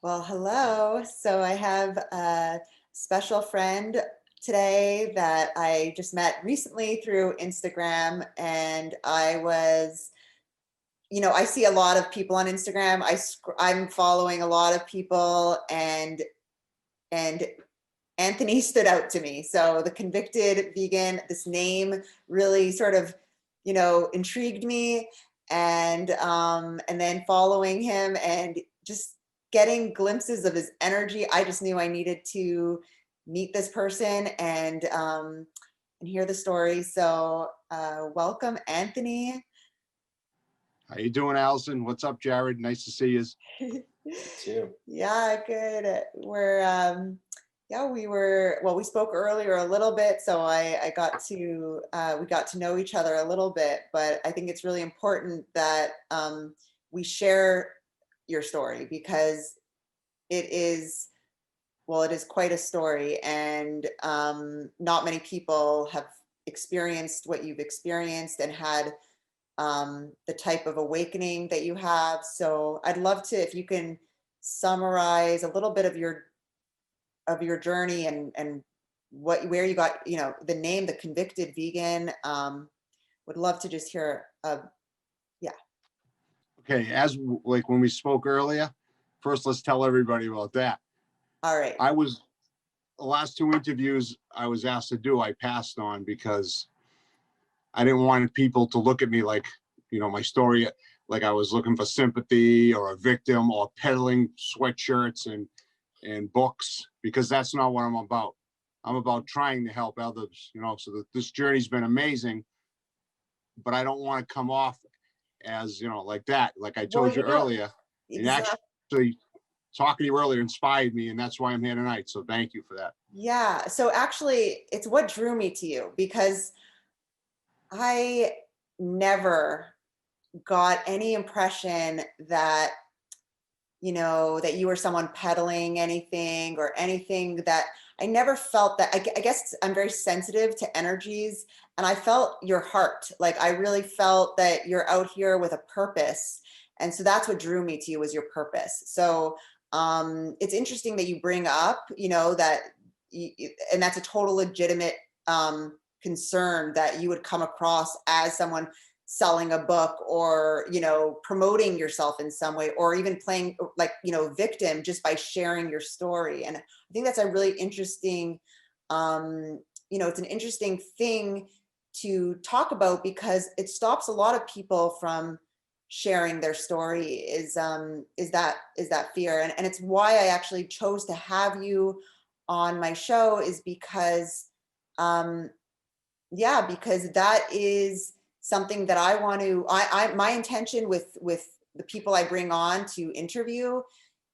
Well, hello. So I have a special friend today that I just met recently through Instagram, and I see a lot of people on Instagram. I'm following a lot of people, and Anthony stood out to me. So the convicted vegan, this name really sort of, intrigued me, and then following him and just getting glimpses of his energy, I just knew I needed to meet this person and hear the story. So welcome, Anthony. How you doing, Allison? What's up, Jared? Nice to see you. Too. Yeah, good. We spoke earlier a little bit, so we got to know each other a little bit, but I think it's really important that we share your story because it is quite a story, and not many people have experienced what you've experienced and had the type of awakening that you have. So I'd love to, if you can summarize a little bit of your journey and where you got, the name, the convicted vegan. Would love to just hear. Yeah. Okay, like when we spoke earlier, first let's tell everybody about that. All right. The last two interviews I was asked to do, I passed on because I didn't want people to look at me like, my story, like I was looking for sympathy or a victim or peddling sweatshirts and books, because that's not what I'm about. I'm about trying to help others, so that this journey's been amazing, but I don't want to come off as, like that. Like I told you earlier, exactly. And actually talking to you earlier inspired me, and that's why I'm here tonight. So thank you for that. Yeah. So actually, it's what drew me to you, because I never got any impression that that you were someone peddling anything or anything. That I never felt that. I guess I'm very sensitive to energies, and I felt your heart. Like I really felt that you're out here with a purpose, and so that's what drew me to you, was your purpose. So it's interesting that you bring up, that, and that's a total legitimate concern, that you would come across as someone selling a book or promoting yourself in some way, or even playing like victim, just by sharing your story. And I think that's a really interesting it's an interesting thing to talk about, because it stops a lot of people from sharing their story, is that fear. And it's why I actually chose to have you on my show, is because because that is something that I want to, my intention with the people I bring on to interview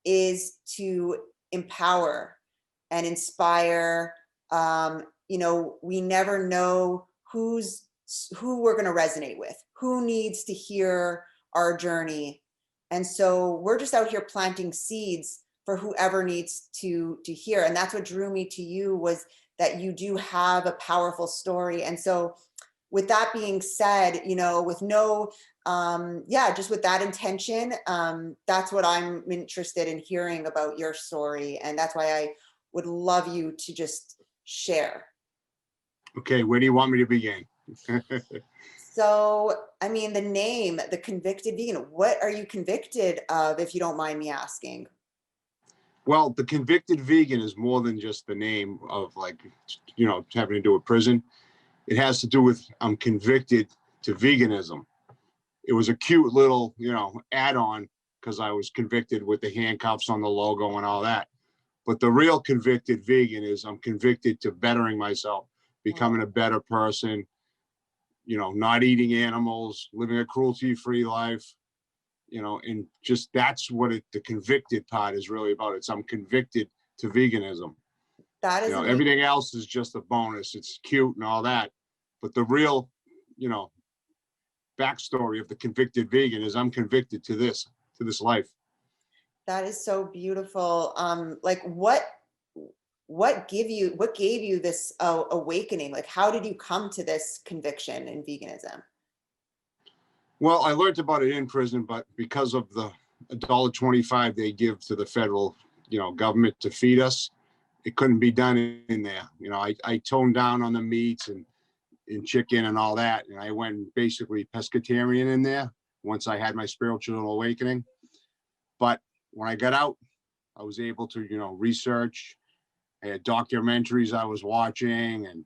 is to empower and inspire. We never know who we're going to resonate with, who needs to hear our journey. And so we're just out here planting seeds for whoever needs to hear. And that's what drew me to you, was that you do have a powerful story. And so with that being said, with no, just with that intention, that's what I'm interested in hearing about your story. And that's why I would love you to just share. Okay, where do you want me to begin? So, the name, the convicted vegan, what are you convicted of, if you don't mind me asking? Well, the convicted vegan is more than just the name of, like, having to do with prison. It has to do with, I'm convicted to veganism. It was a cute little, add-on, because I was convicted with the handcuffs on the logo and all that. But the real convicted vegan is, I'm convicted to bettering myself, becoming a better person, not eating animals, living a cruelty-free life, and just that's what the convicted part is really about. It's, I'm convicted to veganism. That is everything else is just a bonus. It's cute and all that, but the real, backstory of the convicted vegan is, I'm convicted to this life. That is so beautiful. Like what gave you this awakening? Like, how did you come to this conviction in veganism? Well, I learned about it in prison, but because of the $1.25 they give to the federal, government to feed us. It couldn't be done in there. I toned down on the meats and chicken and all that. And I went basically pescatarian in there once I had my spiritual awakening. But when I got out, I was able to, research. I had documentaries I was watching, and,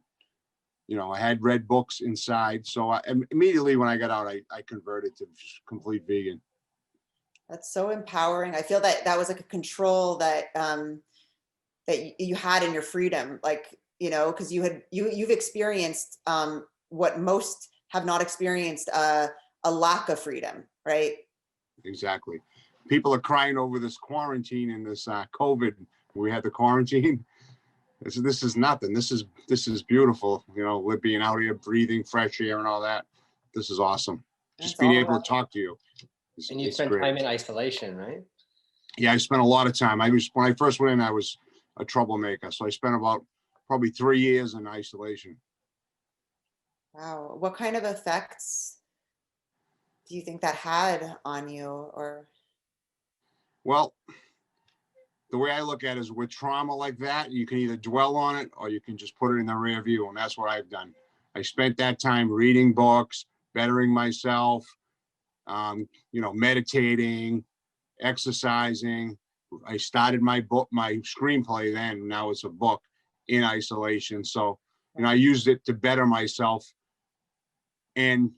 I had read books inside. So immediately when I got out, I converted to complete vegan. That's so empowering. I feel that that was like a control that that you had in your freedom, like, because you've experienced what most have not experienced, a lack of freedom, right? Exactly. People are crying over this quarantine and this COVID. We had the quarantine. This is nothing. This is beautiful. We're being out here breathing fresh air and all that. This is awesome. Just being able to talk to you. And you spent time in isolation, right? Yeah, I spent a lot of time. When I first went in, I was a troublemaker. So I spent about probably 3 years in isolation. Wow. What kind of effects do you think that had on you? Or well, the way I look at it is with trauma like that, you can either dwell on it or you can just put it in the rear view. And that's what I've done. I spent that time reading books, bettering myself, meditating, exercising. I started my screenplay then. Now it's a book in isolation. So, I used it to better myself. And,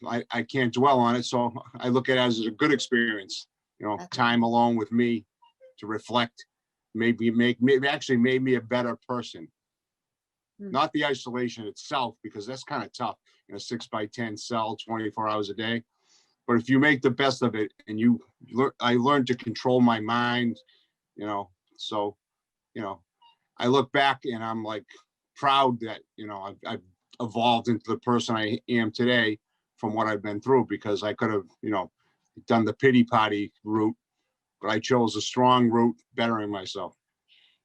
I can't dwell on it. So I look at it as a good experience, time alone with me to reflect, maybe actually made me a better person. Not the isolation itself, because that's kind of tough in a 6x10 cell, 24 hours a day. But if you make the best of it, and I learned to control my mind, so, I look back and I'm like proud that, I've evolved into the person I am today from what I've been through, because I could have, done the pity party route, but I chose a strong route, bettering myself.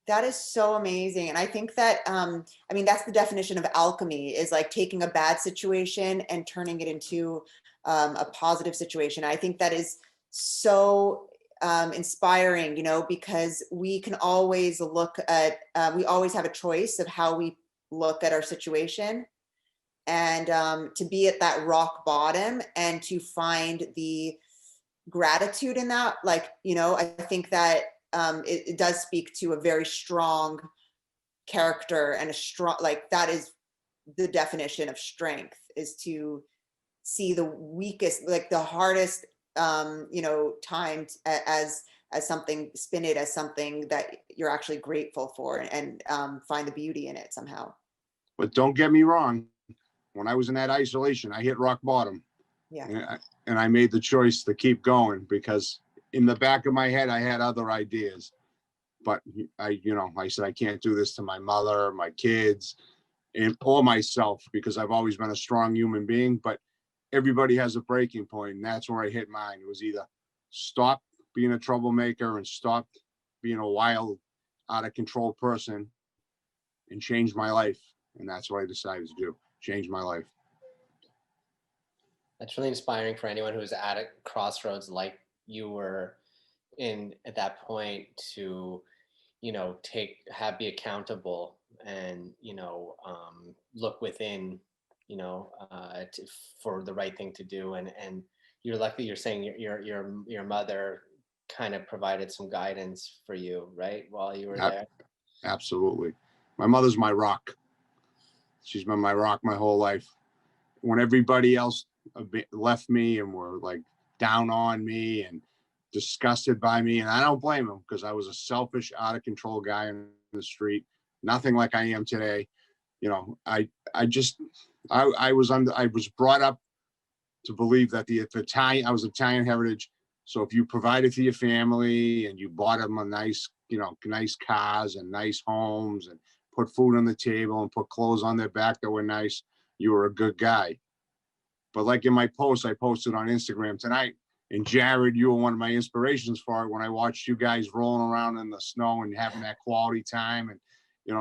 that is so amazing. And I think that, that's the definition of alchemy, is like taking a bad situation and turning it into a positive situation. I think that is so inspiring, because we can always look at, we always have a choice of how we look at our situation, and to be at that rock bottom and to find the gratitude in that. Like, I think that it does speak to a very strong character, and a strong, like, that is the definition of strength, is to see the weakest, like the hardest, time as something, spin it as something that you're actually grateful for, and find the beauty in it somehow. But don't get me wrong. When I was in that isolation, I hit rock bottom. Yeah. And I made the choice to keep going, because in the back of my head, I had other ideas. But I said, I can't do this to my mother, my kids, or myself, because I've always been a strong human being. But everybody has a breaking point, and that's where I hit mine. It was either stop being a troublemaker and stop being a wild, out of control person, and change my life. And that's what I decided to do. Change my life. That's really inspiring for anyone who's at a crossroads like you were in at that point, to, be accountable, and, look within, for the right thing to do. And you're lucky, you're saying your mother kind of provided some guidance for you, right, while you were there. Absolutely. My mother's my rock. She's been my rock my whole life. When everybody else left me and were like down on me and disgusted by me, and I don't blame them, because I was a selfish, out of control guy in the street, nothing like I am today. I was brought up to believe that I was Italian heritage. So if you provided for your family and you bought them a nice cars and nice homes, and put food on the table and put clothes on their back that were nice, you were a good guy. But like in my post I posted on Instagram tonight, and Jared, you were one of my inspirations for it, when I watched you guys rolling around in the snow and having that quality time. And,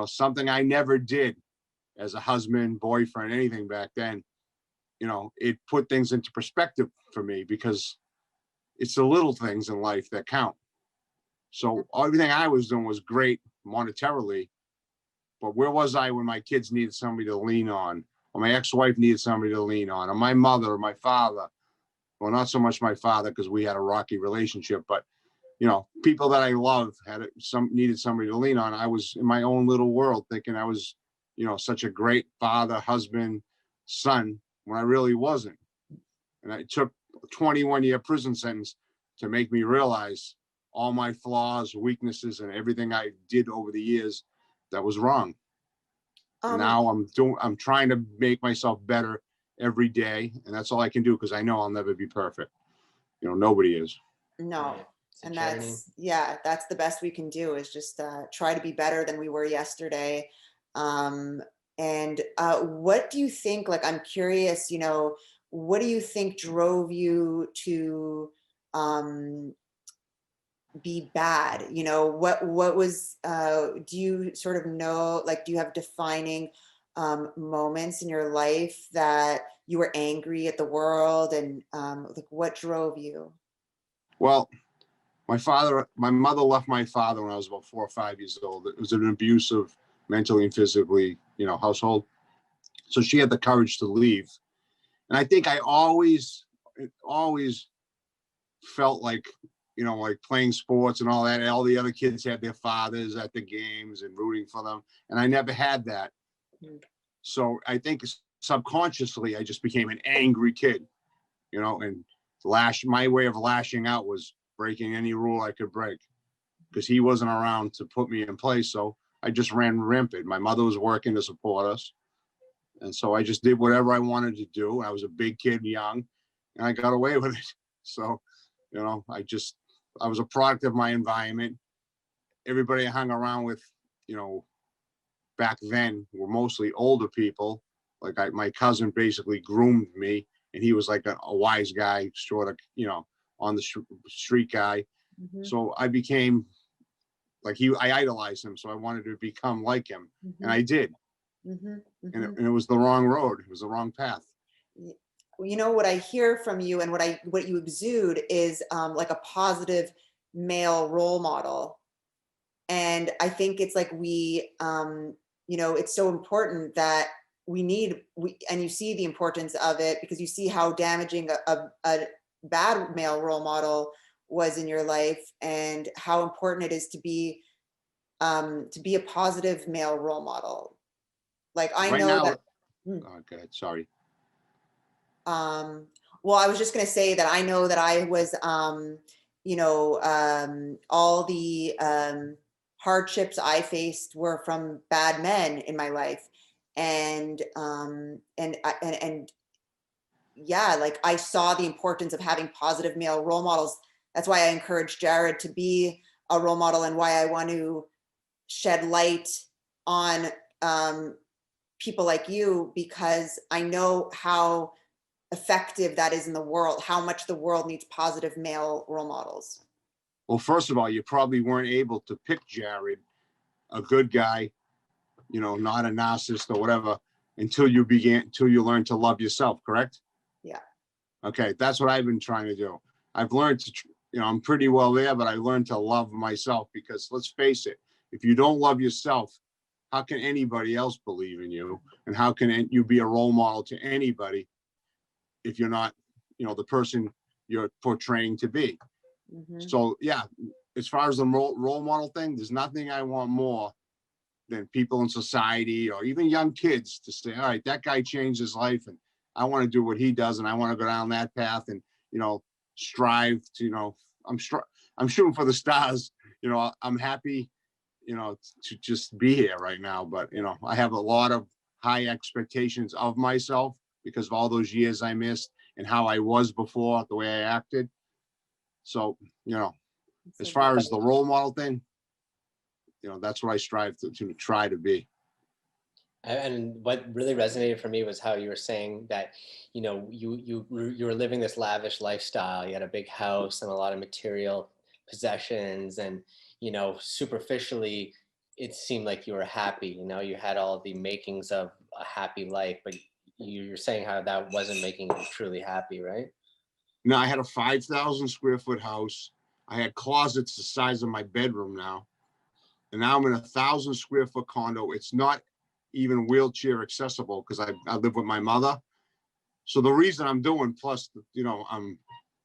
something I never did as a husband, boyfriend, anything back then, it put things into perspective for me, because it's the little things in life that count. So everything I was doing was great monetarily, but where was I when my kids needed somebody to lean on, or my ex-wife needed somebody to lean on, or my mother or my father? Well, not so much my father, because we had a rocky relationship, but you know, people that I love needed somebody to lean on. I was in my own little world thinking I was, you know, such a great father, husband, son, when I really wasn't. And it took a 21-year prison sentence to make me realize all my flaws, weaknesses, and everything I did over the years that was wrong. And Um, now I'm trying to make myself better every day. And that's all I can do, because I know I'll never be perfect. You know, nobody is. no. Right. It's a And journey. that's the best we can do, is just try to be better than we were yesterday. Um, and what do you think, like, I'm curious, you know, what do you think drove you to be bad? You know, what was, do you sort of know, like, do you have defining moments in your life that you were angry at the world, and like, what drove you? Well, my mother left my father when I was about 4 or 5 years old. It was an abusive, mentally and physically, you know, household. So she had the courage to leave. And I think I always felt like, you know, like playing sports and all that. All the other kids had their fathers at the games and rooting for them. And I never had that. Mm. So I think subconsciously, I just became an angry kid, you know, and my way of lashing out was breaking any rule I could break, because he wasn't around to put me in place. So I just ran rampant. My mother was working to support us. And so I just did whatever I wanted to do. I was a big kid, young, and I got away with it. So, you know, I was a product of my environment. Everybody I hung around with, you know, back then were mostly older people. Like my cousin basically groomed me, and he was like a wise guy, sort of, you know, on the street guy. Mhm, So I became like I idolized him. So I wanted to become like him. And mhm, I did. mhm, And mhm. it was the wrong road. It was the wrong path. Y- You know, what I hear from you and what you exude is like a positive male role model. And I think it's like you know, it's so important that and you see the importance of it, because you see how damaging a bad male role model was in your life, and how important it is to be a positive male role model. Like, I Right know now, that. Hmm. oh, God, sorry. Um, well, I was just going to say that I know that I was, you know, all the hardships I faced were from bad men in my life, and yeah, like, I saw the importance of having positive male role models. That's why I encourage Jared to be a role model, and why I want to shed light on um, people like you, because I know how effective that is in the world, how much the world needs positive male role models. Well, first of all, you probably weren't able to pick Jared, a good guy, you know, not a narcissist or whatever, until you learn to love yourself, correct? Yeah. Okay, that's what I've been trying to do. I've learned to, you know, I'm pretty well there, but I learned to love myself, because let's face it, if you don't love yourself, how can anybody else believe in you? And how can you be a role model to anybody if you're not, you know, the person you're portraying to be? Hmm. So yeah, as far as the role model thing, there's nothing I want more than people in society, or even young kids, to say, all right, that guy changed his life, and I want to do what he does, and I want to go down that path, and, you know, strive to, you know, I'm shooting for the stars. You know, I'm happy, you know, to just be here right now. But, you know, I have a lot of high expectations of myself, because of all those years I missed and how I was before, the way I acted. So, you know, as So far as the role model thing, you know, that's what I strive to try to be. And what really resonated for me was how you were saying that, you know, you were living this lavish lifestyle. You had a big house and a lot of material possessions, and you know, superficially, it seemed like you were happy. You know, you had all the makings of a happy life, but you're saying how that wasn't making you truly happy, right? Now I had a 5,000 square foot house. I had closets the size of my bedroom now. And now I'm in a 1,000 square foot condo. It's not even wheelchair accessible because I live with my mother. So the reason I'm doing, plus, you know, I'm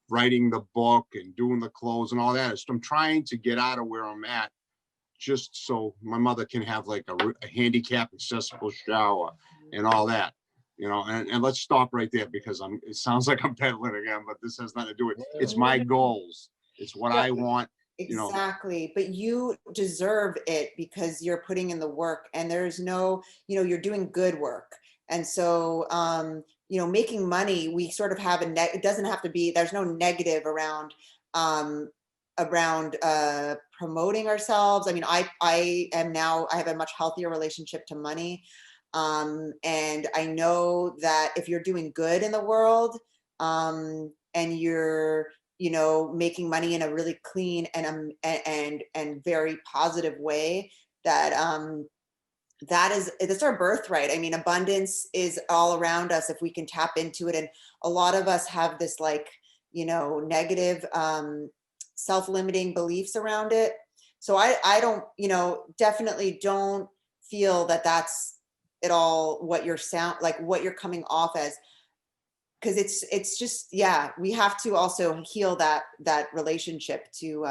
writing the book and doing the clothes and all that is I'm trying to get out of where I'm at, just so my mother can have like a handicap accessible shower and all that, you know. And let's stop right there because it sounds like I'm peddling again, but this has nothing to do with it. It's my goals. It's what I want. You know, exactly. But you deserve it because you're putting in the work, and there's no, you know, you're doing good work. And so, you know, making money, we sort of have it doesn't have to be, there's no negative around, um, promoting ourselves. I mean, I am now, I have a much healthier relationship to money. And I know that if you're doing good in the world, and you're, you know, making money in a really clean and very positive way, that that's our birthright. I mean, abundance is all around us if we can tap into it. And a lot of us have this, like, you know, negative, self-limiting beliefs around it. So I don't, you know, definitely don't feel that that's at all what you're like what you're coming off as, because it's just, yeah, we have to also heal that relationship to,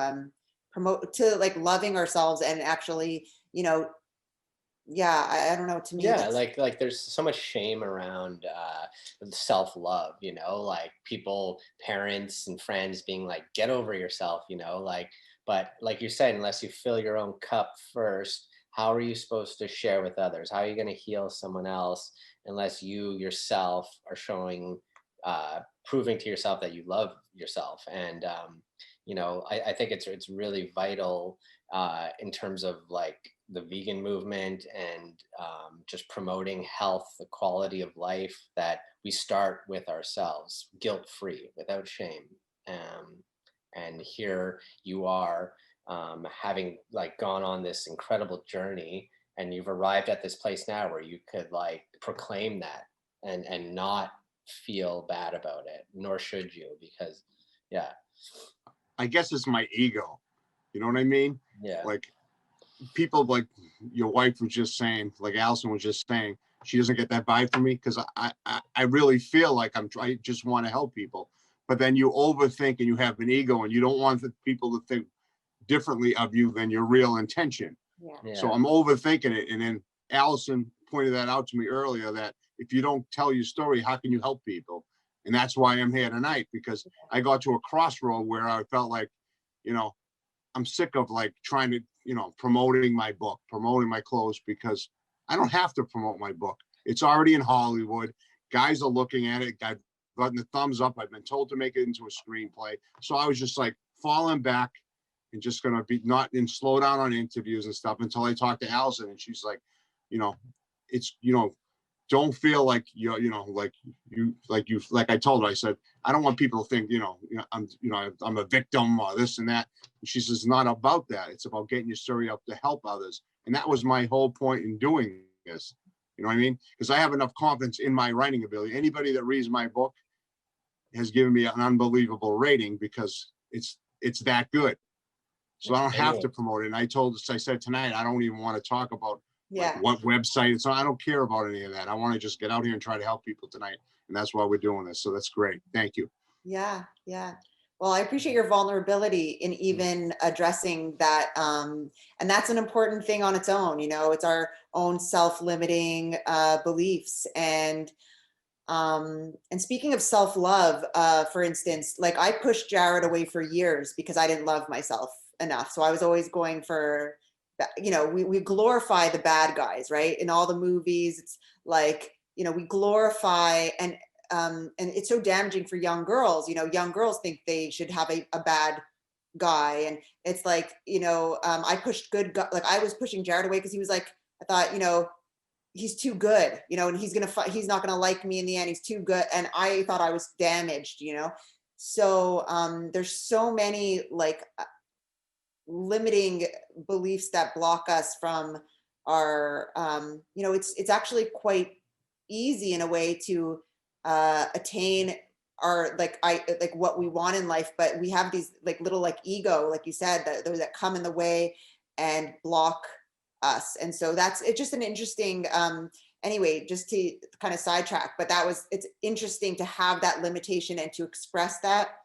promote to like loving ourselves and actually, you know, yeah, I don't know, to me Yeah, that's, like there's so much shame around self-love, you know, like people, parents and friends being like, get over yourself, you know, like, but like you said, unless you fill your own cup first, how are you supposed to share with others? How are you going to heal someone else unless you yourself are showing, proving to yourself that you love yourself? And you know, I think it's really vital in terms of like the vegan movement and just promoting health, the quality of life, that we start with ourselves, guilt free, without shame. Um, and here you are, having like gone on this incredible journey, and you've arrived at this place now where you could like proclaim that and not feel bad about it, nor should you, because yeah, I guess it's my ego. You know what I mean? yeah, Like people like your wife was just saying, like Allison was just saying, she doesn't get that vibe from me because I really feel like I just want to help people. But then you overthink and you have an ego and you don't want the people to think differently of you than your real intention. yeah, So yeah, I'm overthinking it. And then Allison pointed that out to me earlier, that if you don't tell your story, how can you help people? And that's why I'm here tonight, because I got to a crossroad where I felt like, you know, I'm sick of like trying to, you know, promoting my book, promoting my clothes, because I don't have to promote my book. It's already in Hollywood. Guys are looking at it. I've gotten the thumbs up. I've been told to make it into a screenplay. So I was just like falling back and just going to be not in slow down on interviews and stuff until I talked to Allison. And she's like, you know, it's, you know, don't feel like you're, you know, like I told her, I said, I don't want people to think, I'm a victim or this and that. And she says, it's not about that. It's about getting your story up to help others. And that was my whole point in doing this. You know what I mean? Because I have enough confidence in my writing ability. Anybody that reads my book has given me an unbelievable rating because it's that good. So I it's don't have to genuine. promote it. And I said tonight, I don't even want to talk about like yeah, what website. So I don't care about any of that. I want to just get out here and try to help people tonight. And that's why we're doing this. So that's great. Thank you. yeah, yeah. Well, I appreciate your vulnerability in even addressing that, and that's an important thing on its own. You know, it's our own self-limiting, beliefs. And speaking of self-love, for instance, like I pushed Jared away for years because I didn't love myself enough. So I was always going for, you know, we glorify the bad guys, right? In all the movies, it's like, you know, we glorify, and it's so damaging for young girls. You know, young girls think they should have a bad guy. And it's like, you know, I pushed like I was pushing Jared away because he was like, I thought, you know, he's too good, you know, and he's not gonna like me in the end. He's too good, and I thought I was damaged, you know. So there's so many like limiting beliefs that block us from our, you know, it's actually quite easy in a way to attain our like what we want in life, but we have these like little like ego, like you said, that those that come in the way and block us. And so it's just an interesting anyway, just to kind of sidetrack, but it's interesting to have that limitation and to express that,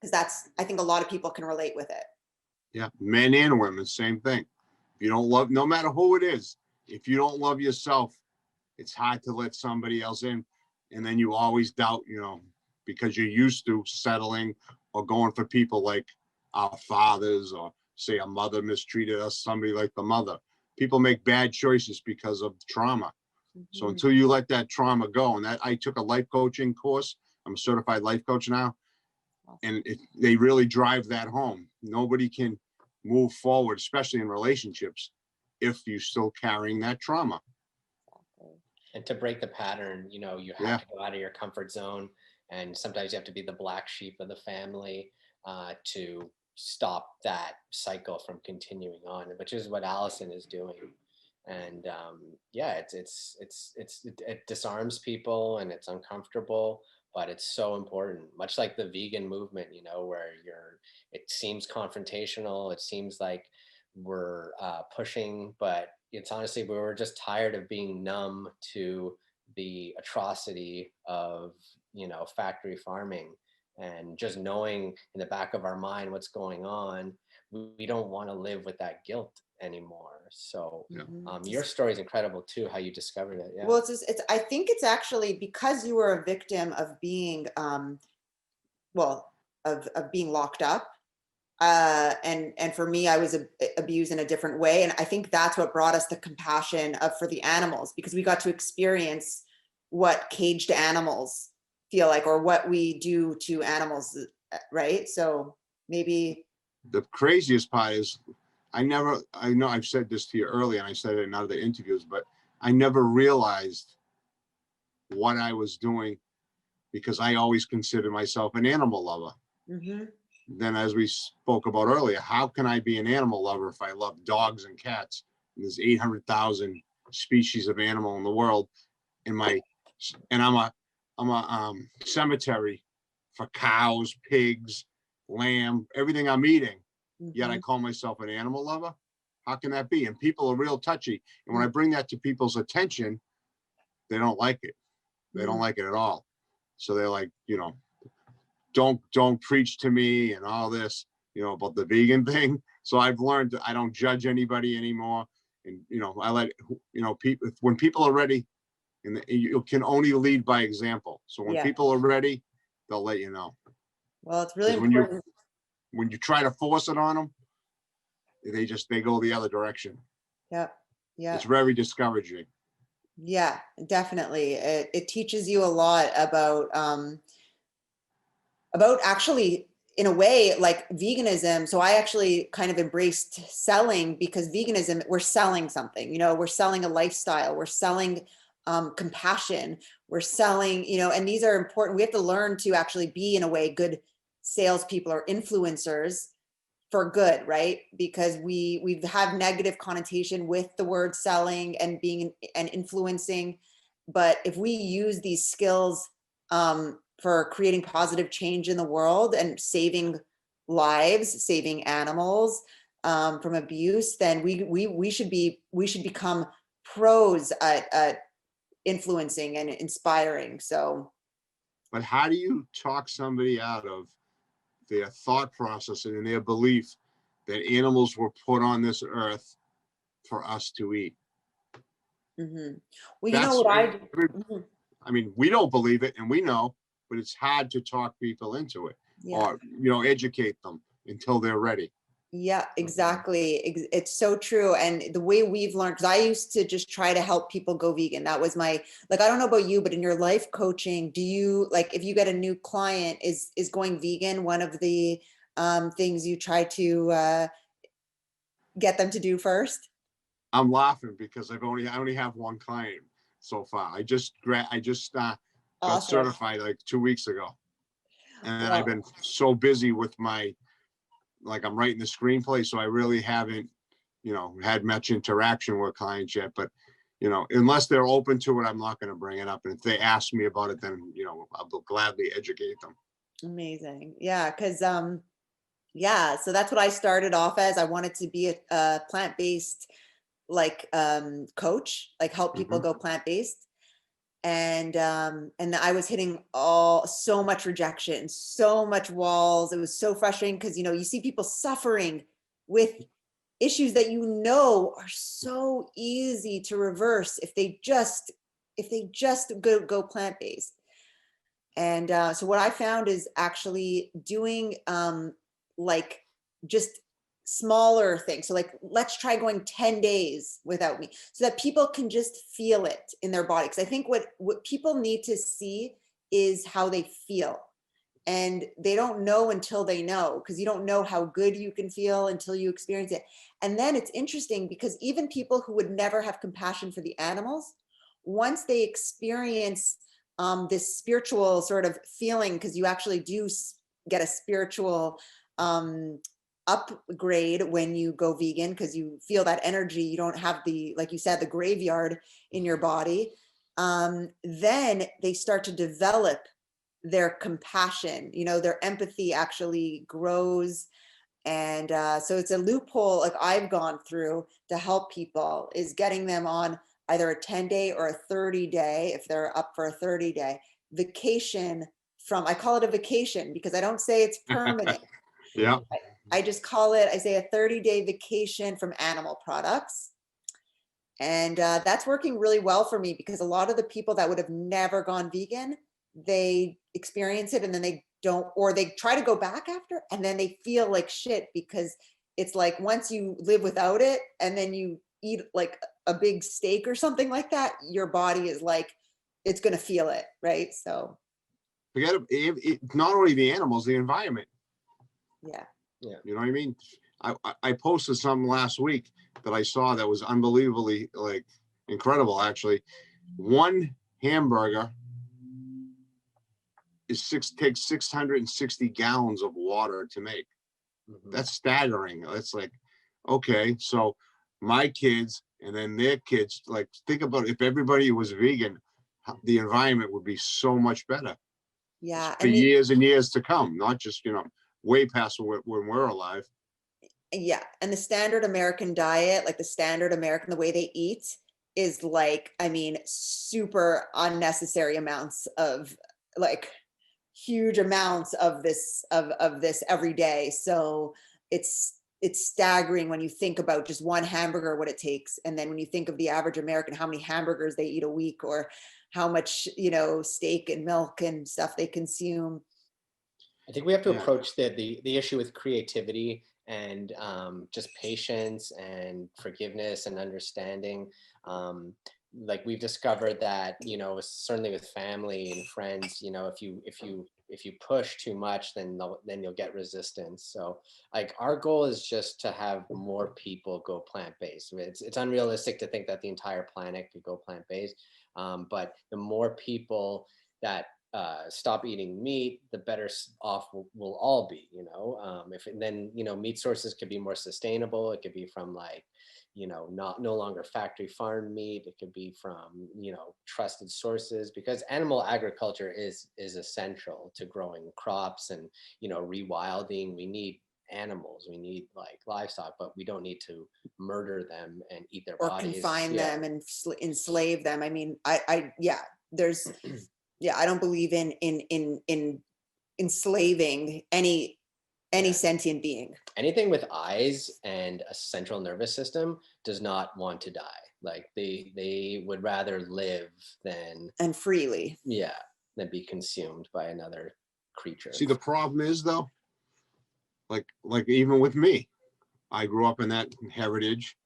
because I think a lot of people can relate with it. Yeah, men and women, same thing. If you don't love, no matter who it is, if you don't love yourself, it's hard to let somebody else in. And then you always doubt, because you're used to settling or going for people like our fathers, or say a mother mistreated us, somebody like the mother. People make bad choices because of trauma. So until you let that trauma go, and I took a life coaching course, I'm a certified life coach now. And if they really drive that home, nobody can move forward, especially in relationships, if you're still carrying that trauma. And to break the pattern, you have to go out of your comfort zone. And sometimes you have to be the black sheep of the family to stop that cycle from continuing on, which is what Allison is doing. And it disarms people, and it's uncomfortable, but it's so important, much like the vegan movement, where it seems confrontational, it seems like we're pushing, but it's honestly, we were just tired of being numb to the atrocity of, factory farming, and just knowing in the back of our mind what's going on. We don't want to live with that guilt anymore. So your story is incredible too, how you discovered it. Yeah. Well, I think it's actually because you were a victim of being, of being locked up. And for me, I was abused in a different way. And I think that's what brought us the compassion for the animals, because we got to experience what caged animals feel like, or what we do to animals. Right. So maybe. The craziest part is I know I've said this to you earlier, and I said it in other interviews, but I never realized what I was doing, because I always considered myself an animal lover. Mm-hmm. Then, as we spoke about earlier, how can I be an animal lover if I love dogs and cats? And there's 800,000 species of animal in the world. And I'm a cemetery for cows, pigs, lamb, everything I'm eating. Yet I call myself an animal lover. How can that be? And people are real touchy. And when I bring that to people's attention, they don't like it. They don't like it at all. So they're like, don't preach to me and all this, about the vegan thing. So I've learned that I don't judge anybody anymore. And, I let, people, when people are ready, and you can only lead by example. So when people are ready, they'll let you know. Well, it's really important. When you try to force it on them, they go the other direction. Yeah. It's very discouraging. Yeah, definitely. It teaches you a lot about actually, in a way, like veganism. So I actually kind of embraced selling, because veganism, we're selling something, we're selling a lifestyle, we're selling compassion, we're selling, and these are important. We have to learn to actually be, in a way, good salespeople or influencers for good, right? Because we have negative connotation with the word selling and being and influencing. But if we use these skills for creating positive change in the world and saving lives, saving animals from abuse, then we should become pros at influencing and inspiring. So, but how do you talk somebody out of their thought process and their belief that animals were put on this earth for us to eat? Well, you know what I do? I mean, we don't believe it, and we know, but it's hard to talk people into it, or educate them until they're ready. Yeah, exactly. It's so true. And the way we've learned, because I used to just try to help people go vegan. That was my, I don't know about you, but in your life coaching, do you, if you get a new client, is going vegan one of the things you try to get them to do first? I'm laughing because I only have one client so far. I just got certified like 2 weeks ago, and then I've been so busy with I'm writing the screenplay, so I really haven't had much interaction with clients yet. But you know, unless they're open to it, I'm not going to bring it up. And if they ask me about it, then, you know, I'll gladly educate them. Amazing. Yeah. Cause, yeah, so that's what I started off as. I wanted to be a plant-based like coach, like help people go plant-based. And I was hitting so much rejection, so much walls. It was so frustrating because, you know, you see people suffering with issues that, you know, are so easy to reverse if they just go plant-based. And so what I found is actually doing like just smaller things. So like, let's try going 10 days without meat so that people can just feel it in their body. Because I think what people need to see is how they feel. And they don't know until they know, because you don't know how good you can feel until you experience it. And then it's interesting because even people who would never have compassion for the animals, once they experience this spiritual sort of feeling, because you actually do get a spiritual upgrade when you go vegan, because you feel that energy. You don't have the, like you said, the graveyard in your body. Then they start to develop their compassion, you know, their empathy actually grows. And so it's a loophole like I've gone through to help people, is getting them on either a 10-day or a 30-day, if they're up for a 30-day vacation from, I call it a vacation because I don't say it's permanent. Yeah. I just call it, I say a 30-day vacation from animal products. And that's working really well for me, because a lot of the people that would have never gone vegan, they experience it and then they don't, or they try to go back after, and then they feel like shit, because it's like once you live without it and then you eat like a big steak or something like that, your body is like, it's going to feel it. Right. So Forget it, not only the animals, the environment. yeah. Yeah. You know what I mean? I posted something last week that I saw that was unbelievably like incredible. Actually, one hamburger takes 660 gallons of water to make. That's staggering. That's like, okay, so my kids and then their kids, like, think about if everybody was vegan, the environment would be so much better. Yeah. For years and years to come, not just, you know, way past when we're alive. Yeah. And the standard American diet, like the standard American, the way they eat is like, I mean, super unnecessary amounts of like huge amounts of this every day. So it's staggering when you think about just one hamburger, what it takes. And then when you think of the average American, how many hamburgers they eat a week, or how much, you know, steak and milk and stuff they consume. I think we have to approach the issue with creativity and just patience and forgiveness and understanding. Like we've discovered that, you know, certainly with family and friends, you know, if you push too much, then you'll get resistance. So like our goal is just to have more people go plant-based. It's unrealistic to think that the entire planet could go plant-based, but the more people that stop eating meat, the better off we'll all be, you know. If then, you know, meat sources could be more sustainable. It could be from like, you know, no longer factory farm meat. It could be from, you know, trusted sources, because animal agriculture is essential to growing crops and, you know, rewilding. We need animals, we need like livestock, but we don't need to murder them and eat their Or bodies. confine them and enslave them. I mean, yeah, there's, yeah, I don't believe in enslaving any sentient being. Anything with eyes and a central nervous system does not want to die. Like they would rather live than, and freely, than be consumed by another creature. See, the problem is though, like even with me, I grew up in that heritage,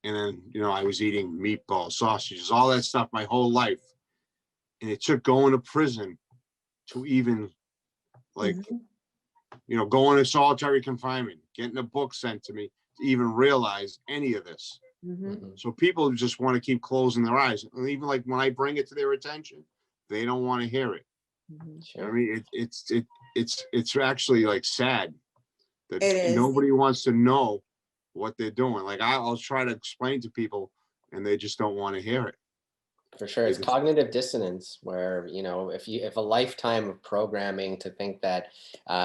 and then, you know, I was eating meatballs, sausages, all that stuff my whole life. And it took going to prison to even like, you know, going to solitary confinement, getting a book sent to me to even realize any of this. So people just want to keep closing their eyes. And even like when I bring it to their attention, they don't want to hear it. Sure. I mean, it's actually like sad that It is. nobody wants to know what they're doing. Like I'll try to explain to people and they just don't want to hear it. For sure. It's cognitive dissonance where, you know, if a lifetime of programming to think that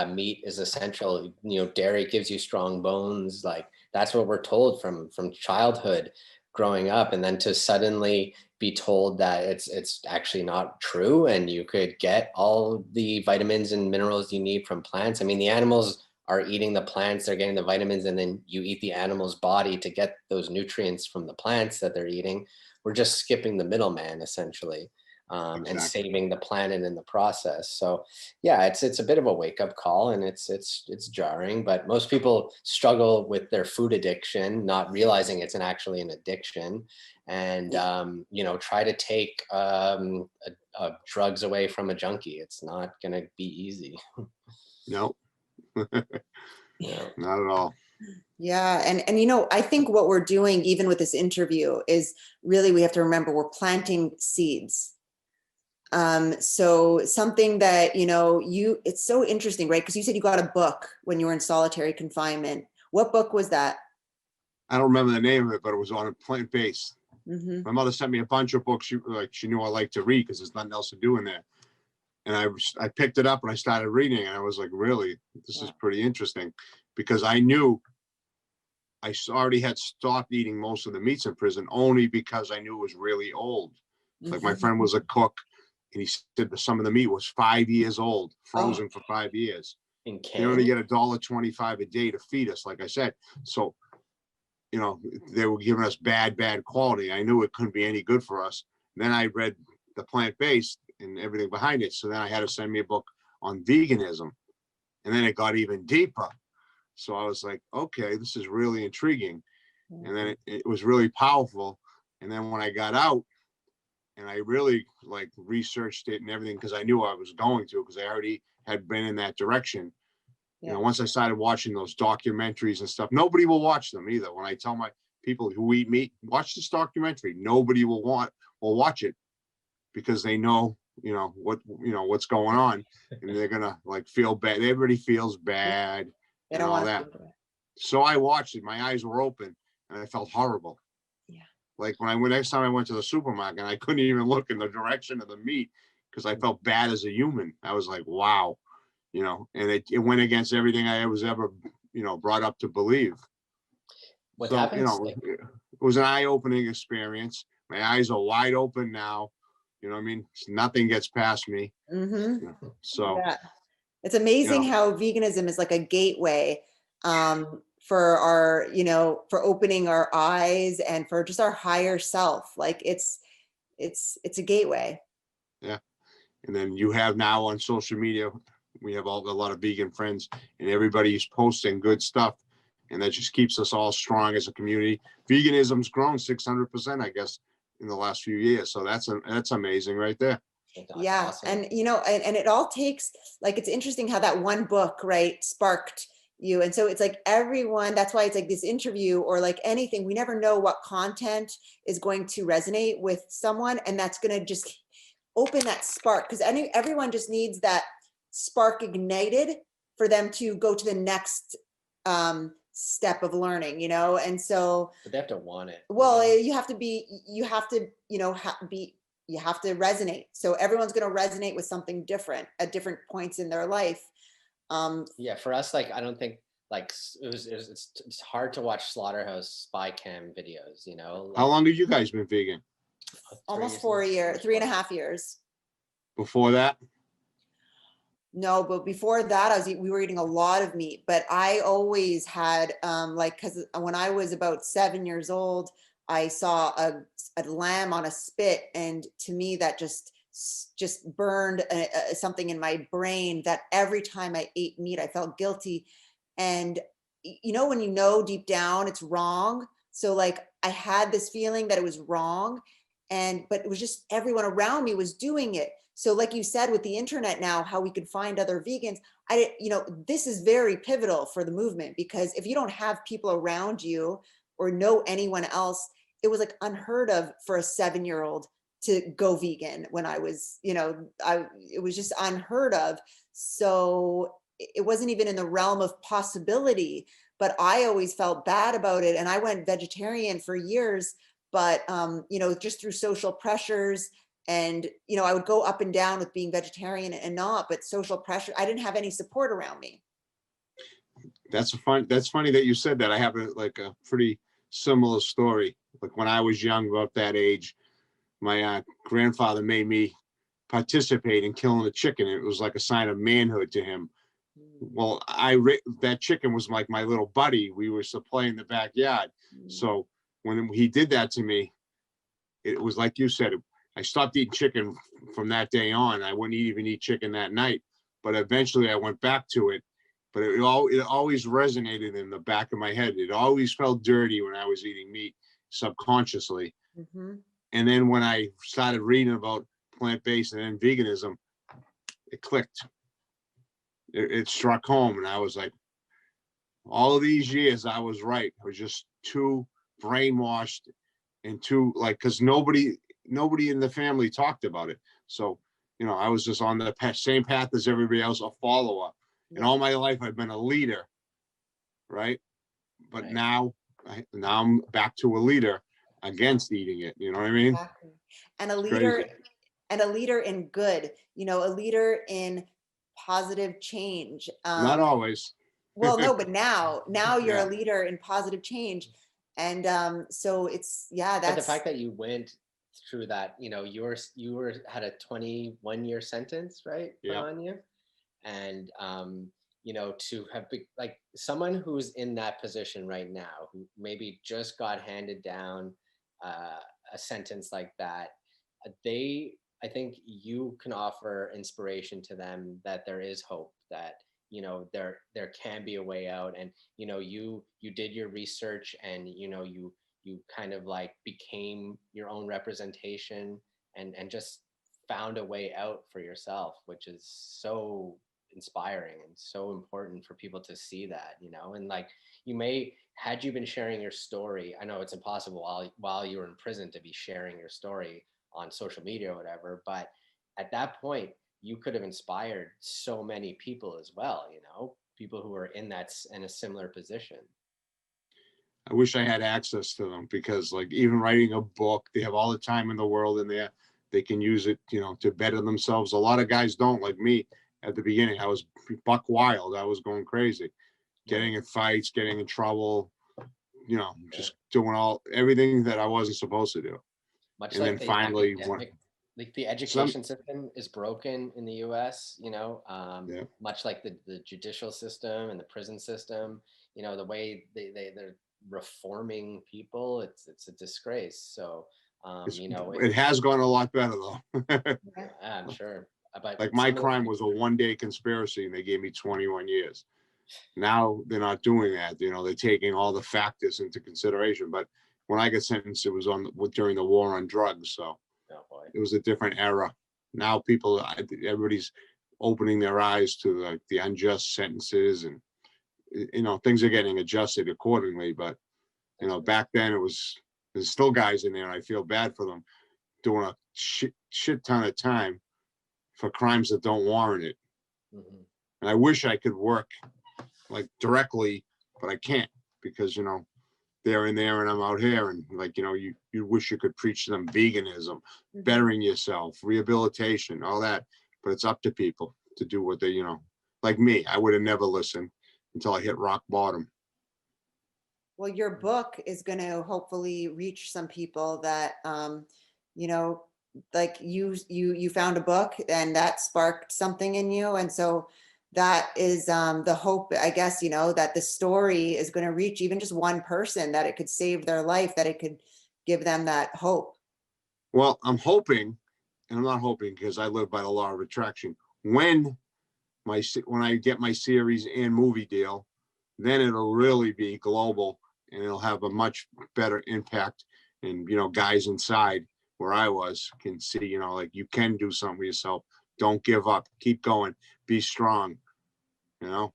meat is essential, you know, dairy gives you strong bones, like that's what we're told from childhood growing up, and then to suddenly be told that it's actually not true and you could get all the vitamins and minerals you need from plants. I mean, the animals are eating the plants, they're getting the vitamins, and then you eat the animal's body to get those nutrients from the plants that they're eating. We're just skipping the middleman essentially, and Exactly. saving the planet in the process. So yeah, it's a bit of a wake up call, and it's jarring, but most people struggle with their food addiction, not realizing it's actually an addiction, and you know, try to take drugs away from a junkie. It's not going to be easy. No, Yeah. not at all. Yeah. And, you know, I think what we're doing, even with this interview, is really, we have to remember we're planting seeds. So something that, you know, it's so interesting, right? Because you said you got a book when you were in solitary confinement. What book was that? I don't remember the name of it, but it was on a plant-based. Mm-hmm. My mother sent me a bunch of books. She knew I liked to read because there's nothing else to do in there. And I picked it up and I started reading, and I was like, really, this is pretty interesting, because I knew I already had stopped eating most of the meats in prison only because I knew it was really old. Like my friend was a cook, and he said that some of the meat was 5 years old, frozen for 5 years. In They only Canada. get $1.25 a day to feed us, like I said. So, you know, they were giving us bad quality. I knew it couldn't be any good for us. Then I read the plant-based and everything behind it. So then I had to send me a book on veganism, and then it got even deeper. So I was like, okay, this is really intriguing. And then it was really powerful. And then when I got out and I really like researched it and everything, because I knew I was going to, because I already had been in that direction. You know, once I started watching those documentaries and stuff, nobody will watch them either. When I tell my people who eat meat, watch this documentary, nobody will watch it, because they know, you know, what's going on, and they're gonna like feel bad. Everybody feels bad and all that. So I watched it. My eyes were open, and I felt horrible. Yeah. Like next time I went to the supermarket, I couldn't even look in the direction of the meat because I felt bad as a human. I was like, wow, you know, and it went against everything I was ever, you know, brought up to believe. What So, happens? you know, it was an eye-opening experience. My eyes are wide open now. You know what I mean? Nothing gets past me. Mm-hmm. You know, so Yeah. It's amazing how veganism is like a gateway for our, you know, for opening our eyes and for just our higher self. Like it's a gateway. yeah. And then you have now on social media, we have a lot of vegan friends, and everybody's posting good stuff. And that just keeps us all strong as a community. Veganism's grown 600%, I guess, in the last few years. So that's amazing right there. Yeah. Awesome. And, you know, and it all takes, like, it's interesting how that one book, right, sparked you. And so it's like everyone, that's why it's like this interview or like anything, we never know what content is going to resonate with someone. And that's going to just open that spark, because everyone just needs that spark ignited for them to go to the next step of learning, you know? And so, but they have to want it. well, you have to, you know, you have to resonate. So everyone's going to resonate with something different at different points in their life. Yeah, for us, like, I don't think like it's hard to watch slaughterhouse spy cam videos, you know. Like, how long have you guys been vegan? Almost 4 years, 3.5 years. Before that? No, but before that, we were eating a lot of meat, but I always had, like, cause when I was about 7 years old, I saw a lamb on a spit. And to me, that just burned something in my brain, that every time I ate meat, I felt guilty. And you know, when you know deep down it's wrong. So like I had this feeling that it was wrong, but it was just everyone around me was doing it. So like you said, with the internet now, how we could find other vegans, you know, this is very pivotal for the movement, because if you don't have people around you or know anyone else, it was like unheard of for a 7-year-old to go vegan when I was, you know, it was just unheard of. So it wasn't even in the realm of possibility, but I always felt bad about it. And I went vegetarian for years, but you know, just through social pressures, and you know, I would go up and down with being vegetarian and not, but social pressure, I didn't have any support around me. That's funny that you said that. I have a pretty similar story. Like when I was young, about that age, my grandfather made me participate in killing a chicken. It was like a sign of manhood to him. Well, that chicken was like my little buddy. We were still playing in the backyard. So when he did that to me, it was like you said, I stopped eating chicken from that day on. I wouldn't even eat chicken that night, but eventually I went back to it. But it always resonated in the back of my head. It always felt dirty when I was eating meat subconsciously. And then when I started reading about plant-based and then veganism, it clicked. It struck home, and I was like, all of these years I was right. I was just too brainwashed and too because nobody in the family talked about it. So, you know, I was just on the same path as everybody else, a follower. And all my life I've been a leader, right? But now I'm back to a leader against eating it. You know what I mean? Exactly. And a leader, crazy. and a leader in good, you know, a leader in positive change. Not always. Well, no, but now you're Yeah. a leader in positive change. And so it's, yeah, But the that's, fact that you went through that, you know, you had a 21-year sentence, right, put Yeah. on you, and you know, to have like someone who's in that position right now, who maybe just got handed down a sentence like that, I think you can offer inspiration to them that there is hope, that you know there can be a way out, and you know you did your research, and you know you kind of like became your own representation, and just found a way out for yourself, which is so inspiring and so important for people to see that, you know. And like, you may, had you been sharing your story, I know it's impossible while you were in prison to be sharing your story on social media or whatever, but at that point you could have inspired so many people as well, you know, people who are in a similar position. I wish I had access to them, because like even writing a book, they have all the time in the world in there. They can use it, you know, to better themselves. A lot of guys don't, like me at the beginning. I was buck wild. I was going crazy, getting in fights, getting in trouble, you know, just doing everything that I wasn't supposed to do. Much And like then finally like the education system is broken in the US, you know, yeah. much like the judicial system and the prison system, you know, the way they're reforming people, it's a disgrace. So, you know, It has gone a lot better though. I'm sure. But Like my some of the crime was a 1-day conspiracy and they gave me 21 years. Now they're not doing that. You know, they're taking all the factors into consideration. But when I got sentenced, it was during the war on drugs. So oh boy. it was a different era. Now everybody's opening their eyes to the unjust sentences, and you know, things are getting adjusted accordingly. But you know, back then there's still guys in there. I feel bad for them doing a shit ton of time for crimes that don't warrant it. And I wish I could work like directly, but I can't, because you know, they're in there and I'm out here, and like, you know, you wish you could preach to them veganism, bettering yourself, rehabilitation, all that, but it's up to people to do what they, you know, like me, I would have never listened until I hit rock bottom. well, your book is going to hopefully reach some people that, you know, like you found a book and that sparked something in you. And so that is the hope, I guess, you know, that the story is going to reach even just one person, that it could save their life, that it could give them that hope. Well, I'm hoping, and I'm not hoping because I live by the law of attraction. When I get my series and movie deal, then it'll really be global and it'll have a much better impact. And, you know, guys inside where I was can see, you know, like, you can do something for yourself. Don't give up. Keep going. Be strong. You know?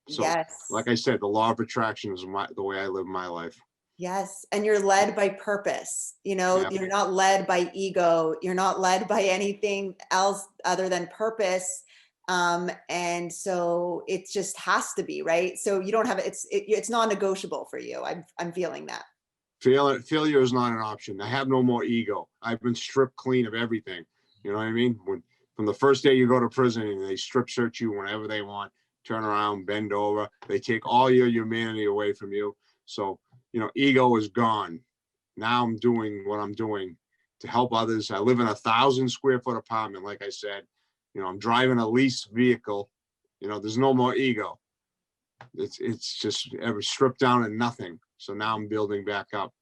So, Yes. like I said, the law of attraction is the way I live my life. Yes. And you're led by purpose. You know, Yeah. you're not led by ego. You're not led by anything else other than purpose. And so it just has to be, right? So you don't have, it's non-negotiable for you. I'm feeling that. Failure is not an option. I have no more ego. I've been stripped clean of everything. You know what I mean? From the first day you go to prison and they strip search you whenever they want, turn around, bend over, they take all your humanity away from you. So, ego is gone. Now I'm doing what I'm doing to help others. I live in a 1,000 square foot apartment, like I said. I'm driving a leased vehicle. There's no more ego. It's just ever stripped down and nothing. So now I'm building back up,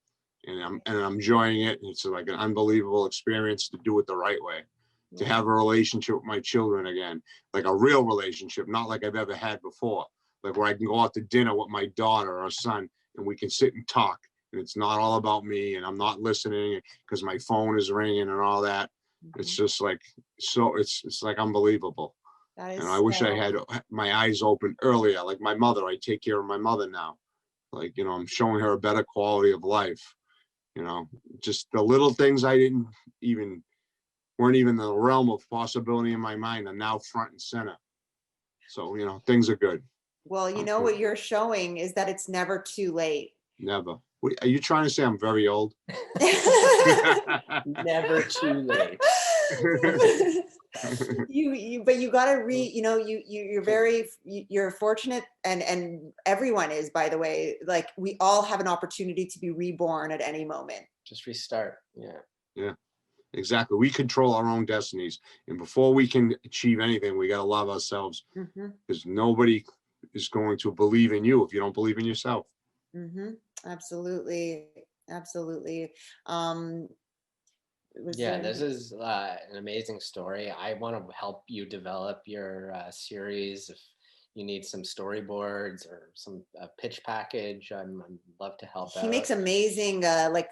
and I'm enjoying it. It's like an unbelievable experience to do it the right way, to have a relationship with my children again, like a real relationship, not like I've ever had before, like where I can go out to dinner with my daughter or son and we can sit and talk, and it's not all about me and I'm not listening because my phone is ringing and all that. It's just like, so it's like unbelievable. That is And I wish I so, had my eyes open earlier. Like my mother, I take care of my mother now. Like, I'm showing her a better quality of life. Just the little things I didn't even, weren't even in the realm of possibility in my mind are now front and center. So, things are good. well, what you're showing is that it's never too late. Never. Wait, are you trying to say I'm very old? Never too late. But you got to you're fortunate, and everyone is, by the way. Like, we all have an opportunity to be reborn at any moment. Just restart. Yeah, exactly. We control our own destinies, and before we can achieve anything, we got to love ourselves, because nobody is going to believe in you if you don't believe in yourself. Absolutely. This is an amazing story. I want to help you develop your series. If you need some storyboards or some pitch package, I'd love to help out. He makes amazing like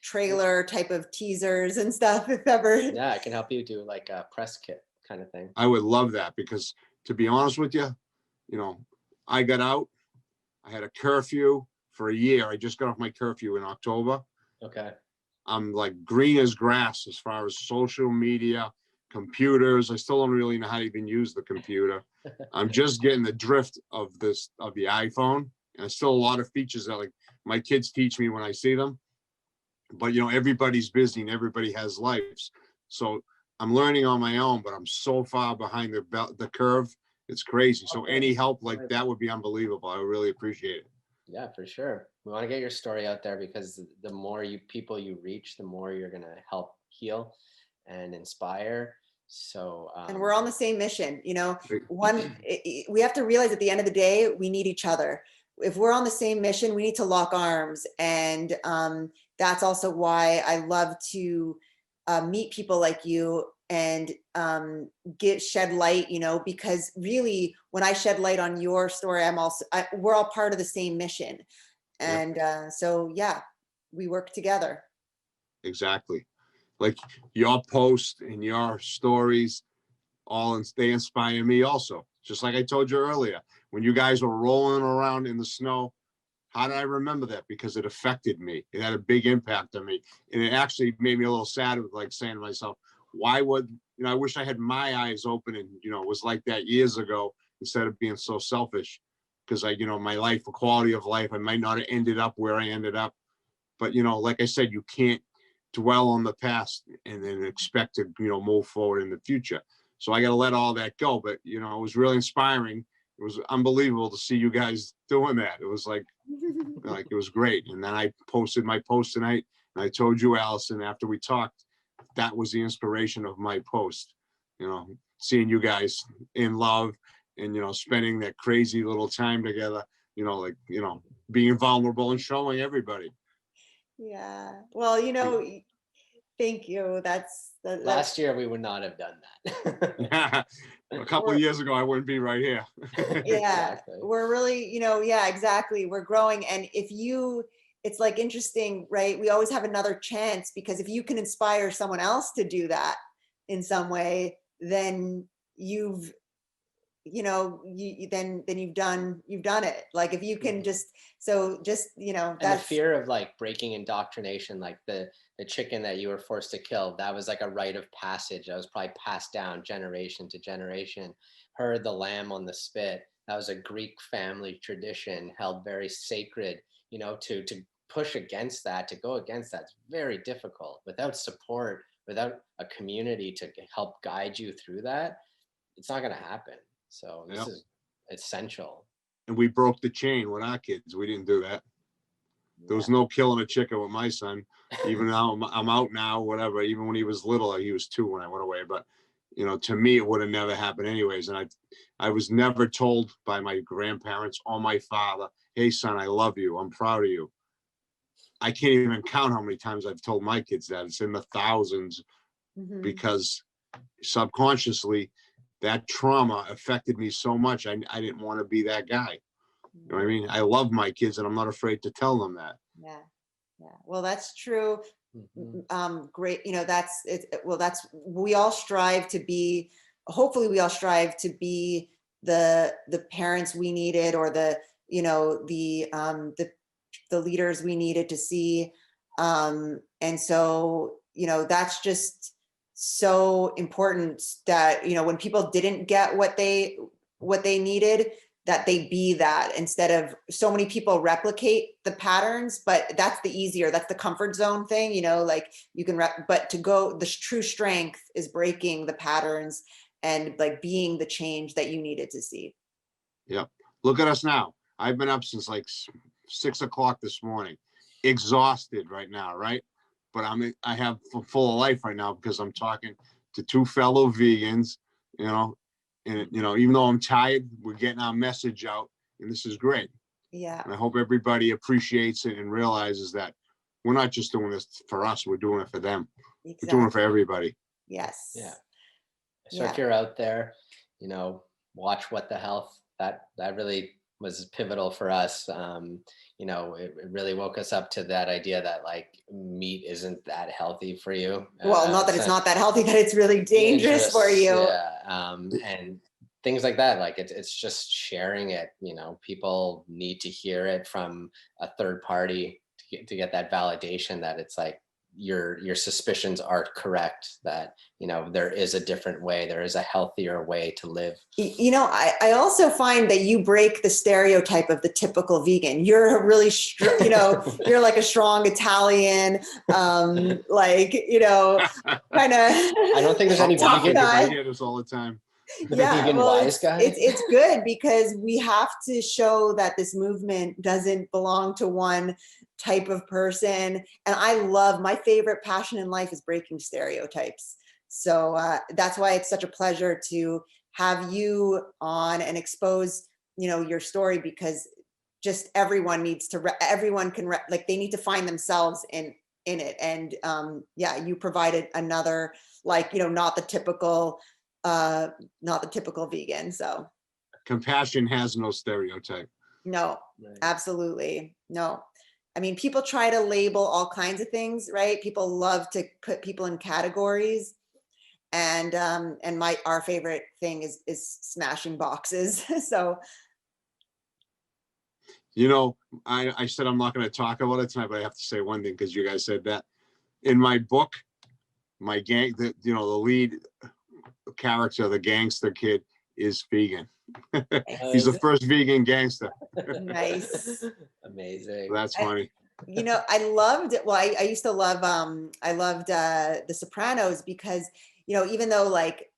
trailer type of teasers and stuff, if ever. Yeah, I can help you do like a press kit kind of thing. I would love that, because to be honest with you, I got out. I had a curfew for a year. I just got off my curfew in October. Okay. I'm like green as grass as far as social media, computers. I still don't really know how to even use the computer. I'm just getting the drift of the iPhone. And there's still a lot of features that, like, my kids teach me when I see them. But, everybody's busy and everybody has lives. So I'm learning on my own, but I'm so far behind the curve. It's crazy. So any help like that would be unbelievable. I would really appreciate it. Yeah, for sure. We want to get your story out there, because the more people you reach, the more you're going to help heal and inspire. So, and we're on the same mission. We have to realize at the end of the day, we need each other. If we're on the same mission, we need to lock arms. And that's also why I love to meet people like you and shed light, because really, when I shed light on your story, we're all part of the same mission. And so, yeah, we work together. Exactly. Like your posts and your stories, they inspire me also. Just like I told you earlier, when you guys were rolling around in the snow, how did I remember that? Because it affected me. It had a big impact on me. And it actually made me a little sad, with like saying to myself, why would, I wish I had my eyes open and, was like that years ago, instead of being so selfish. Because my life, the quality of life, I might not have ended up where I ended up. But, like I said, you can't dwell on the past and then expect to, move forward in the future. So I got to let all that go. But, it was really inspiring. It was unbelievable to see you guys doing that. It was like it was great. And then I posted my post tonight, and I told you, Allison, after we talked, that was the inspiration of my post, seeing you guys in love and, spending that crazy little time together, being vulnerable and showing everybody. Yeah. Well, thank you. Last year we would not have done that. A couple of years ago, I wouldn't be right here. Yeah, exactly. We're really, exactly. We're growing. And it's like interesting, right? We always have another chance, because if you can inspire someone else to do that in some way, then you've done it. Like, if you can that's and the fear of like breaking indoctrination, like the chicken that you were forced to kill, that was like a rite of passage that was probably passed down generation to generation. Heard the lamb on the spit, that was a Greek family tradition held very sacred, to push against that, to go against that's very difficult. Without support, without a community to help guide you through that, it's not going to happen. So this Yep. is essential. And we broke the chain with our kids. We didn't do that. There was no killing a chicken with my son. Even now I'm out now, whatever. Even when he was little, he was 2 when I went away. But you know, to me, it would have never happened anyways. And I was never told by my grandparents or my father, "Hey son, I love you. I'm proud of you." I can't even count how many times I've told my kids that. It's in the thousands, because subconsciously that trauma affected me so much. I didn't want to be that guy. You know what I mean? I love my kids and I'm not afraid to tell them that. Yeah. Yeah. Well, that's true. Great. You know, that's it. Well, that's, we all strive to be, hopefully we all strive to be the parents we needed, or the, you know, the leaders we needed to see. And so, you know, that's just so important that, you know, when people didn't get what they needed, that they be that, instead of, so many people replicate the patterns, but that's the easier, that's the comfort zone thing, you know, like you can, but to go, the true strength is breaking the patterns and like being the change that you needed to see. Yep. Look at us now. I've been up since like 6 o'clock this morning, exhausted right now, right? But I have full of life right now because I'm talking to 2 fellow vegans, you know, and you know, even though I'm tired, we're getting our message out, and this is great. Yeah. And I hope everybody appreciates it and realizes that we're not just doing this for us, we're doing it for them. Exactly. We're doing it for everybody. Yes. Yeah. So if you're out there, you know, watch What the Health. That really was pivotal for us. You know, it really woke us up to that idea that like meat isn't that healthy for you. Well, not that it's not that healthy, that it's really dangerous for you. Yeah. And things like that. Like it's just sharing it. You know, people need to hear it from a third party to get that validation that it's like your suspicions are correct, that, you know, there is a different way, there is a healthier way to live. You know, I also find that you break the stereotype of the typical vegan. You're a really, you know, you're like a strong Italian, like, you know, kind of. I don't think there's any vegan. guy. I hear this all the time. Yeah, vegan well, wise guy. It's good because we have to show that this movement doesn't belong to one type of person. And I love, my favorite passion in life is breaking stereotypes. So that's why it's such a pleasure to have you on and expose, you know, your story, because just everyone needs to, everyone can, like, they need to find themselves in it. And yeah, you provided another, like, you know, not the typical vegan. So Compassion has no stereotype. no, absolutely no. I mean, people try to label all kinds of things, right? People love to put people in categories, and our favorite thing is smashing boxes. So, you know, I said I'm not going to talk about it tonight, but I have to say one thing because you guys said that. In my book, my gang, you know, the lead character, the gangster kid, is vegan. He's the first vegan gangster. nice. Amazing. That's funny. You know, I loved it. Well, I used to love, I loved The Sopranos, because, you know, even though like,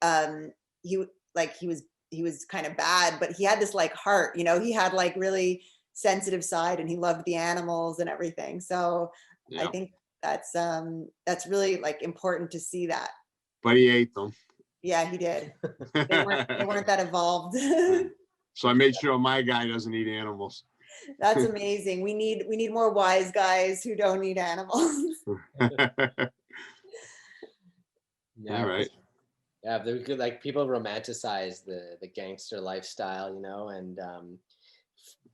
he was kind of bad, but he had this like heart, you know, he had like really sensitive side, and he loved the animals and everything. So Yeah. I think that's really like important to see that. But he ate them. Yeah, he did. They weren't that evolved. So I made sure my guy doesn't eat animals. That's amazing. We need more wise guys who don't eat animals. Yeah. All right. Yeah, like people romanticize the gangster lifestyle, you know, and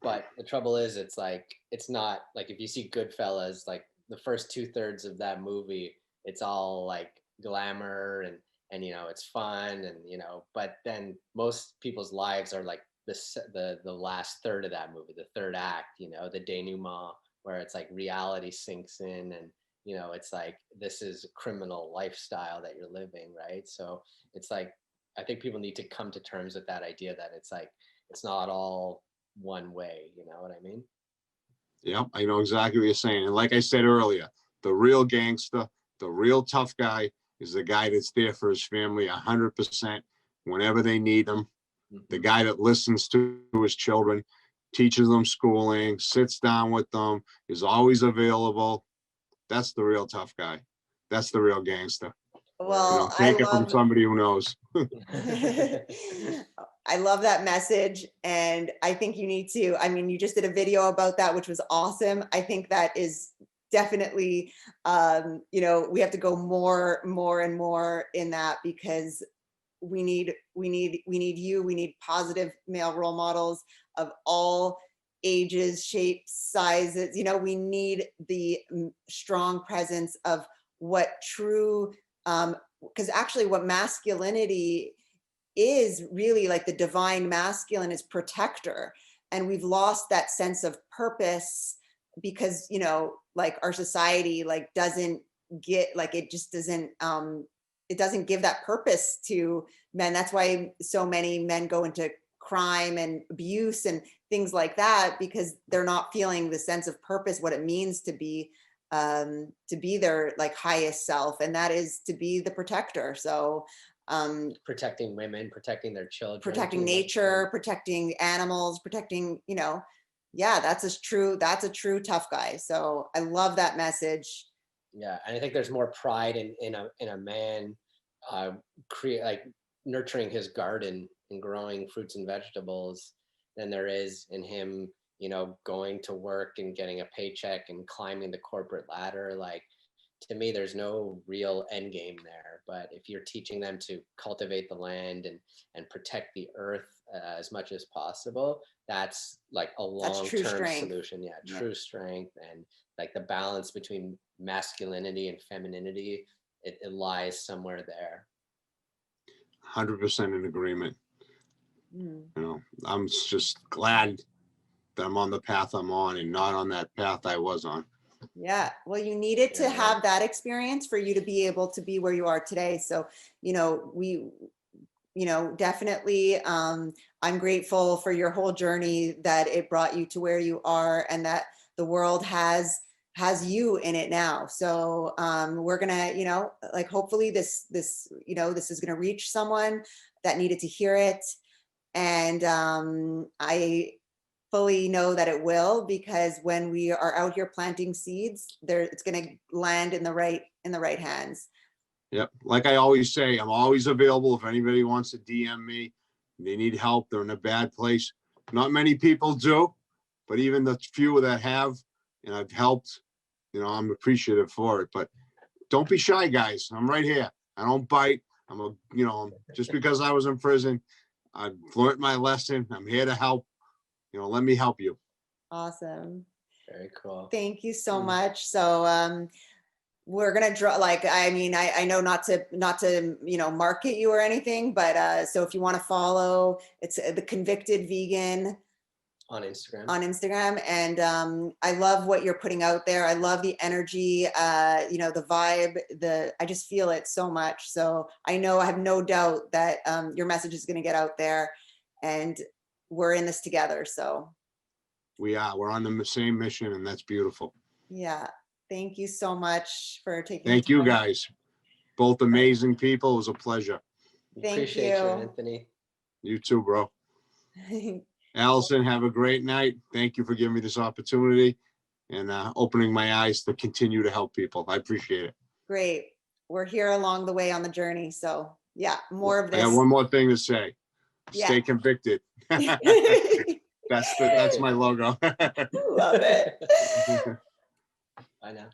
but the trouble is, it's like, it's not like, if you see Goodfellas, like the first 2/3 of that movie, it's all like glamour and you know, it's fun, and you know, but then most people's lives are like the last third of that movie, the third act, you know, the denouement, where it's like reality sinks in, and you know, it's like, this is a criminal lifestyle that you're living, right? So it's like, I think people need to come to terms with that idea that it's like, it's not all one way, you know what I mean? Yep, I know exactly what you're saying. And like I said earlier, the real gangster, the real tough guy is the guy that's there for his family 100% whenever they need him. The guy that listens to his children, teaches them schooling, sits down with them, is always available. That's the real tough guy. That's the real gangster. Well, I Take it from love somebody who knows. I love that message. And I think you need to, I mean, you just did a video about that, which was awesome. I think that is definitely, we have to go more and more in that, because we need positive male role models of all ages, shapes, sizes. We need the strong presence of what true, because actually what masculinity is really, like, the divine masculine is protector, and we've lost that sense of purpose because like our society like doesn't get, like, it just doesn't it doesn't give that purpose to men. That's why so many men go into crime and abuse and things like that, because they're not feeling the sense of purpose, what it means to be their like highest self, and that is to be the protector. So protecting women, protecting their children, protecting nature, protecting animals, protecting, yeah, that's a true tough guy. So I love that message. Yeah, and I think there's more pride in a man nurturing his garden and growing fruits and vegetables than there is in him, going to work and getting a paycheck and climbing the corporate ladder. Like, to me, there's no real end game there. But if you're teaching them to cultivate the land and protect the earth as much as possible, that's like a long-term solution. Yeah, true strength, and like the balance between masculinity and femininity, it lies somewhere there. 100% in agreement. I'm just glad that I'm on the path I'm on and not on that path I was on. Yeah, well, you needed to have that experience for you to be able to be where you are today. So, we, definitely, I'm grateful for your whole journey, that it brought you to where you are, and that the world has you in it now. So we're gonna, like, hopefully this is gonna reach someone that needed to hear it. And I fully know that it will, because when we are out here planting seeds, it's going to land in the right hands. Yep. Like I always say, I'm always available if anybody wants to DM me. They need help. They're in a bad place. Not many people do, but even the few that have, and I've helped, I'm appreciative for it. But don't be shy, guys. I'm right here. I don't bite. Just because I was in prison, I've learned my lesson. I'm here to help. Let me help you. Awesome. Very cool. Thank you so much. So we're gonna draw, like, I know not to market you or anything, but so if you want to follow, it's the Convicted Vegan on Instagram. And I love what you're putting out there. I love the energy, the vibe, I just feel it so much. So I have no doubt that your message is going to get out there, and we're in this together. So we're on the same mission, and that's beautiful. Yeah. Thank you so much for taking Thank you, guys. Both amazing people. It was a pleasure. Appreciate you, Anthony. You too, bro. Allison, have a great night. Thank you for giving me this opportunity and opening my eyes to continue to help people. I appreciate it. Great. We're here along the way on the journey. So yeah, more of this. I have one more thing to say. Stay convicted. That's my logo. Love it. I know.